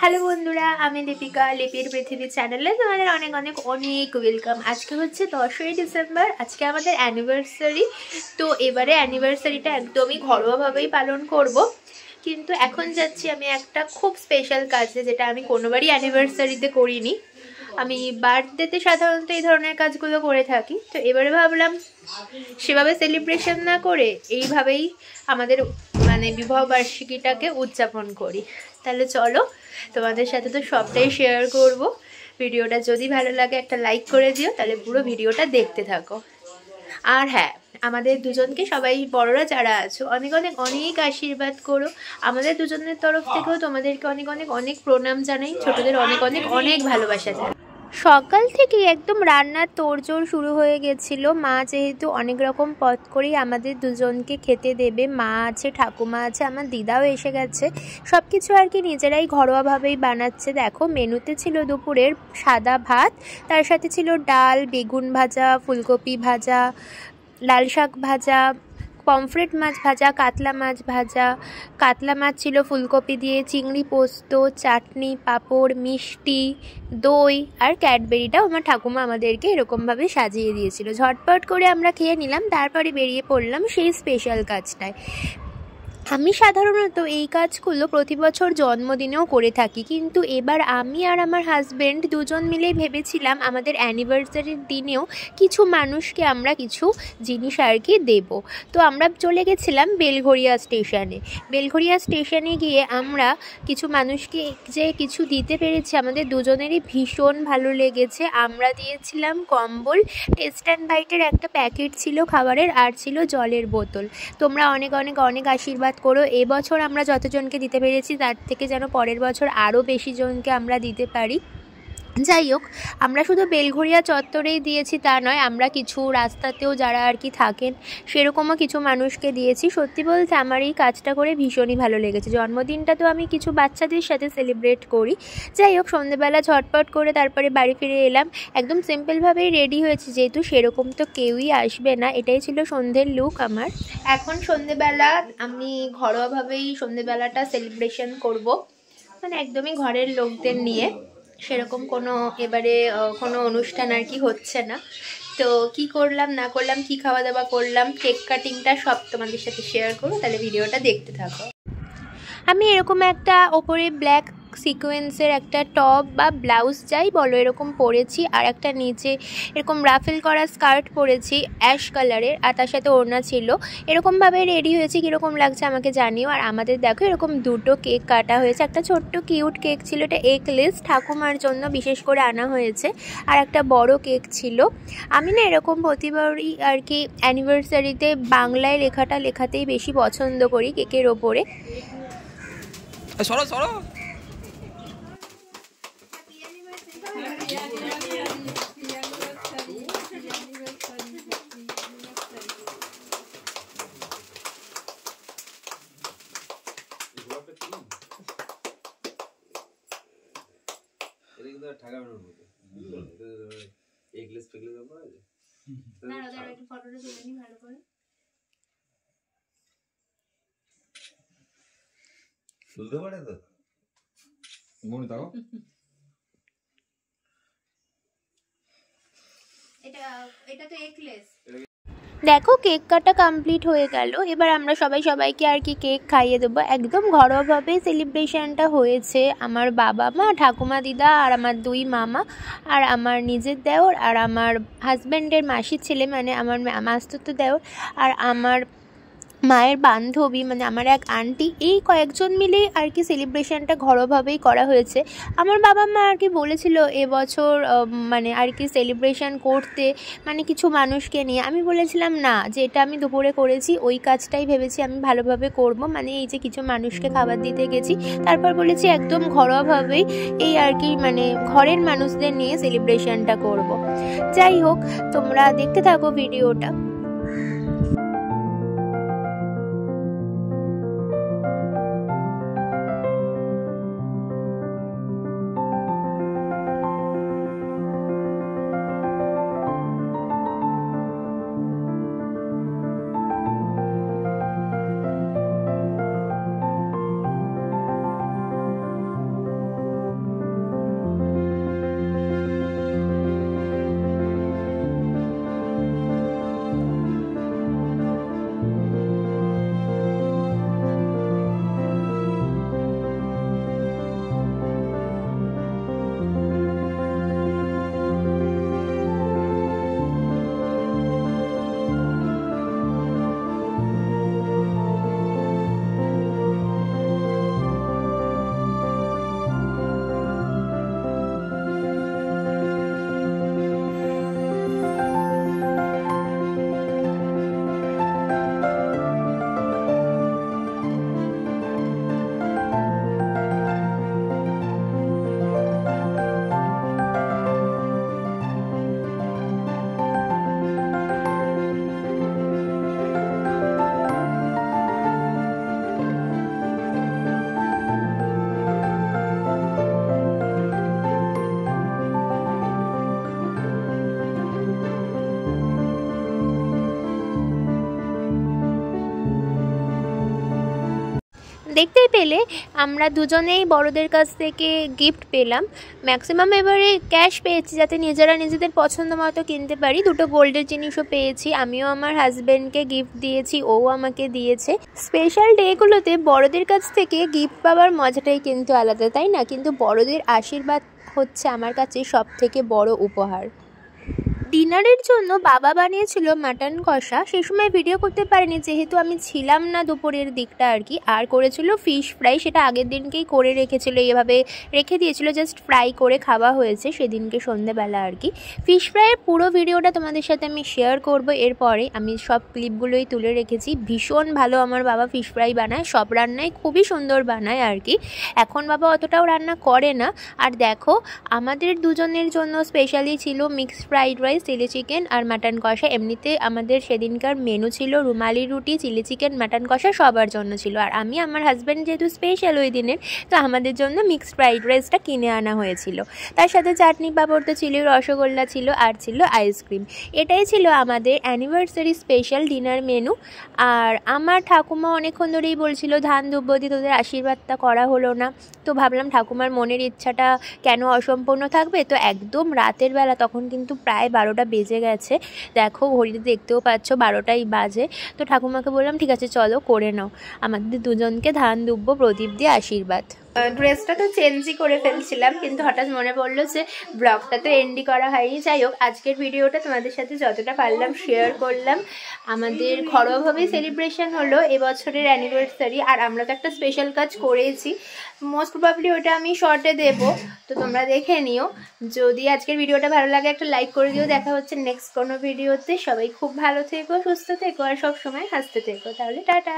Hello বন্ধুরা, আমি দীপিকা, লিপির পৃথিবী চ্যানেলে তোমাদের অনেক অনেক অনেক ওয়েলকাম। আজকে হচ্ছে 10ই ডিসেম্বর, আজকে আমাদের অ্যানিভার্সারি। তো এবারে অ্যানিভার্সারিটা একদমই ঘরোয়াভাবেই পালন করব, কিন্তু এখন যাচ্ছি আমি একটা খুব স্পেশাল কাজে, যেটা আমি কোনোবারই অ্যানিভার্সারিতে করিনি। আমি বার্থডেতে সাধারণত এই ধরনের কাজগুলো করে থাকি, তো এবারে ভাবলাম সেভাবে সেলিব্রেশন না করে এইভাবেই আমাদের বিবাহ বার্ষিকীটাকে উদযাপন করি। তাহলে চলো, তোমাদের সাথে তো সবটাই শেয়ার করব। ভিডিওটা যদি ভালো লাগে একটা লাইক করে দিও, তাহলে পুরো ভিডিওটা দেখতে থাকো। আর হ্যাঁ, আমাদের দুজনকে সবাই বড়রা যারা আছো অনেক অনেক অনেক আশীর্বাদ করো। আমাদের দুজনের তরফ থেকেও তোমাদেরকে অনেক অনেক অনেক প্রণাম জানাই, ছোটদের অনেক অনেক অনেক ভালোবাসা জানাই। সকাল থেকে একদম রান্নার তোড়জোড় শুরু হয়ে গেছিল। মা যেহেতু অনেক রকম পদ করেই আমাদের দুজনকে খেতে দেবে, মা আছে, ঠাকুমা আছে, আমার দিদাও এসে গেছে। সব কিছু আর কি নিজেরাই ঘরোয়াভাবেই বানাচ্ছে। দেখো, মেনুতে ছিল দুপুরের সাদা ভাত, তার সাথে ছিল ডাল, বেগুন ভাজা, ফুলকপি ভাজা, লাল শাক ভাজা, পমফ্রেট মাছ ভাজা, কাতলা মাছ ভাজা, কাতলা মাছ ছিল ফুলকপি দিয়ে, চিংড়ি পোস্ত, চাটনি, পাঁপড়, মিষ্টি, দই আর ক্যাডবেরিটাও আমার ঠাকুমা আমাদেরকে এরকমভাবে সাজিয়ে দিয়েছিল। ঝটপট করে আমরা খেয়ে নিলাম, তারপরে বেরিয়ে পড়লাম সেই স্পেশাল কাজটায়। আমি সাধারণত এই কাজগুলো প্রতি বছর জন্মদিনেও করে থাকি, কিন্তু এবার আমি আর আমার হাজব্যান্ড দুজন মিলেই ভেবেছিলাম আমাদের অ্যানিভার্সারির দিনেও কিছু মানুষকে আমরা কিছু জিনিস আর কি দেবো। তো আমরা চলে গেছিলাম বেলঘরিয়া স্টেশনে। বেলঘরিয়া স্টেশনে গিয়ে আমরা কিছু মানুষকে যে কিছু দিতে পেরেছি, আমাদের দুজনেরই ভীষণ ভালো লেগেছে। আমরা দিয়েছিলাম কম্বল, টেস্ট অ্যান্ড বাইটের একটা প্যাকেট ছিল খাবারের, আর ছিল জলের বোতল। তোমরা অনেক অনেক অনেক আশীর্বাদ করো। এবছর আমরা যতজনকে দিতে পেরেছি তার থেকে যেন পরের বছর আরও বেশি জনকে আমরা দিতে পারি। যাই হোক, আমরা শুধু বেলঘরিয়া চত্বরেই দিয়েছি তা নয়, আমরা কিছু রাস্তাতেও যারা আর কি থাকেন সেরকমও কিছু মানুষকে দিয়েছি। সত্যি বলতে আমার এই কাজটা করে ভীষণই ভালো লেগেছে। জন্মদিনটা তো আমি কিছু বাচ্চাদের সাথে সেলিব্রেট করি। যাই হোক, সন্ধেবেলা ঝটপট করে তারপরে বাড়ি ফিরে এলাম। একদম সিম্পলভাবেই রেডি হয়েছি, যেহেতু সেরকম তো কেউই আসবে না। এটাই ছিল সন্ধ্যের লুক আমার। এখন সন্ধেবেলা আমি ঘরোয়াভাবেই সন্ধেবেলাটা সেলিব্রেশন করব, একদমই ঘরের লোকদের নিয়ে। সেরকম কোনো এবারে কোনো অনুষ্ঠান আর কি হচ্ছে না। তো কি করলাম না করলাম, কি খাওয়া দাওয়া করলাম, কেক কাটিংটা সব তোমাদের সাথে শেয়ার করো, তাহলে ভিডিওটা দেখতে থাকো। আমি এরকম একটা ওপরে ব্ল্যাক সিকোয়েন্সের একটা টপ বা ব্লাউজ যাই বলো এরকম পরেছি, আর একটা নিচে এরকম রাফেল করা স্কার্ট পরেছি অ্যাশ কালারের, আর তার সাথে ওড়না ছিল। এরকমভাবে রেডি হয়েছি, কীরকম লাগছে আমাকে জানিও। আর আমাদের দেখো এরকম দুটো কেক কাটা হয়েছে। একটা ছোট্ট কিউট কেক ছিল, এটা এগলেস, ঠাকুমার জন্য বিশেষ করে আনা হয়েছে। আর একটা বড় কেক ছিল। আমি না এরকম প্রতিবারই আর কি অ্যানিভার্সারিতে বাংলায় লেখাটা লেখাতেই বেশি পছন্দ করি কেকের ওপরে। সরো সরো শুনতে পারে তো মনে থাকো। দেখো, কেক কাটা কমপ্লিট হয়ে গেল। এবার আমরা সবাই সবাইকে আর কি কেক খাইয়ে দেবো। একদম ঘরোয়াভাবে সেলিব্রেশনটা হয়েছে। আমার বাবা মা, ঠাকুমা, দিদা আর আমার দুই মামা আর আমার নিজের দেওর আর আমার হাজব্যান্ডের মাসির ছেলে, আমার মাস্তুতো দেওর, আর আমার মায়ের বান্ধবী আমার এক আন্টি, এই কয়েকজন মিলেই আর কি সেলিব্রেশনটা ঘরোয়াভাবেই করা হয়েছে। আমার বাবা মা আর কি বলেছিল এবছর আর কি সেলিব্রেশন করতে কিছু মানুষকে নিয়ে। আমি বলেছিলাম না, যে এটা আমি দুপুরে করেছি ওই কাজটাই ভেবেছি আমি ভালোভাবে করব, এই যে কিছু মানুষকে খাবার দিতে গেছি। তারপর বলেছি একদম ঘরোয়াভাবেই এই আর কি ঘরের মানুষদের নিয়ে সেলিব্রেশনটা করব। যাই হোক, তোমরা দেখতে থাকো ভিডিওটা। দেখতেই পেলে আমরা দুজনেই বড়দের কাছ থেকে গিফট পেলাম। ম্যাক্সিমাম এবারে ক্যাশ পেয়েছি যাতে নিজেরা নিজেদের পছন্দ মতো কিনতে পারি। দুটো গোল্ডের জিনিসও পেয়েছি, আমিও আমার হাজব্যান্ডকে গিফট দিয়েছি, ও আমাকে দিয়েছে। স্পেশাল ডেগুলোতে বড়দের কাছ থেকে গিফট পাওয়ার মজাটাই কিন্তু আলাদা, তাই না? কিন্তু বড়দের আশীর্বাদ হচ্ছে আমার কাছে সব থেকে বড় উপহার। ডিনারের জন্য বাবা বানিয়েছিল মাটন কষা, সেই সময় ভিডিও করতে পারিনি যেহেতু আমি ছিলাম না দুপুরের দিকটা আর কি। আর করেছিল ফিশ ফ্রাই, সেটা আগের দিনকেই করে রেখেছিল, এভাবে রেখে দিয়েছিল, জাস্ট ফ্রাই করে খাওয়া হয়েছে সেদিনকে সন্ধ্যেবেলা আর কি। ফিশ ফ্রাইয়ের পুরো ভিডিওটা তোমাদের সাথে আমি শেয়ার করব এরপরে, আমি সব ক্লিপগুলোই তুলে রেখেছি। ভীষণ ভালো আমার বাবা ফিশ ফ্রাই বানায়, সব রান্নাই খুবই সুন্দর বানায় আর কি। এখন বাবা অতটাও রান্না করে না। আর দেখো আমাদের দুজনের জন্য স্পেশালি ছিল mixed fried rice, chilli chicken আর মাটন কষা। এমনিতে আমাদের সেদিনকার মেনু ছিল রুমালি রুটি, চিলি চিকেন, মাটন কষা সবার জন্য ছিল। আর আমি আমার হাজব্যান্ড যেহেতু স্পেশাল ওই দিনের, তো আমাদের জন্য মিক্সড ফ্রাইড রাইসটা কিনে আনা হয়েছিল। তার সাথে চাটনি পাঁপড় তো ছিল, রসগোল্লা ছিল, আর ছিল আইসক্রিম। এটাই ছিল আমাদের অ্যানিভার্সারি স্পেশাল ডিনার মেনু। আর আমার ঠাকুমা অনেকক্ষণ ধরেই বলছিল ধান দুব্বদি তোদের আশীর্বাদটা করা হলো না, তো ভাবলাম ঠাকুমার মনের ইচ্ছাটা কেন অসম্পূর্ণ থাকবে। তো একদম রাতের বেলা, তখন কিন্তু প্রায় 12টা বেজে গেছে, দেখো ঘড়িতে দেখতেও পাচ্ছ 12টাই বাজে। তো ঠাকুমাকে বললাম ঠিক আছে চলো করে নাও, আমাদের দুজনকে ধান দুব্ব প্রদীপ দিয়ে আশীর্বাদ। ড্রেসটা তো চেঞ্জই করে ফেলছিলাম, কিন্তু হঠাৎ মনে পড়লো যে ব্লগটা তো এন্ডই করা হয়নি। যাই হোক, আজকের ভিডিওটা তোমাদের সাথে যতটা পারলাম শেয়ার করলাম। আমাদের ঘরোয়াভাবেই সেলিব্রেশন হলো এবছরের অ্যানিভার্সারি, আর আমরা তো একটা স্পেশাল কাজ করেছি, মোস্ট প্রবাবলি ওটা আমি শর্টে দেবো, তো তোমরা দেখে নিও। যদি আজকের ভিডিওটা ভালো লাগে একটা লাইক করে দিও। দেখা হচ্ছে নেক্সট কোনো ভিডিওতে। সবাই খুব ভালো থেকো, সুস্থ থেকো, আর সব সময় হাসতে থেকো। তাহলে টাটা।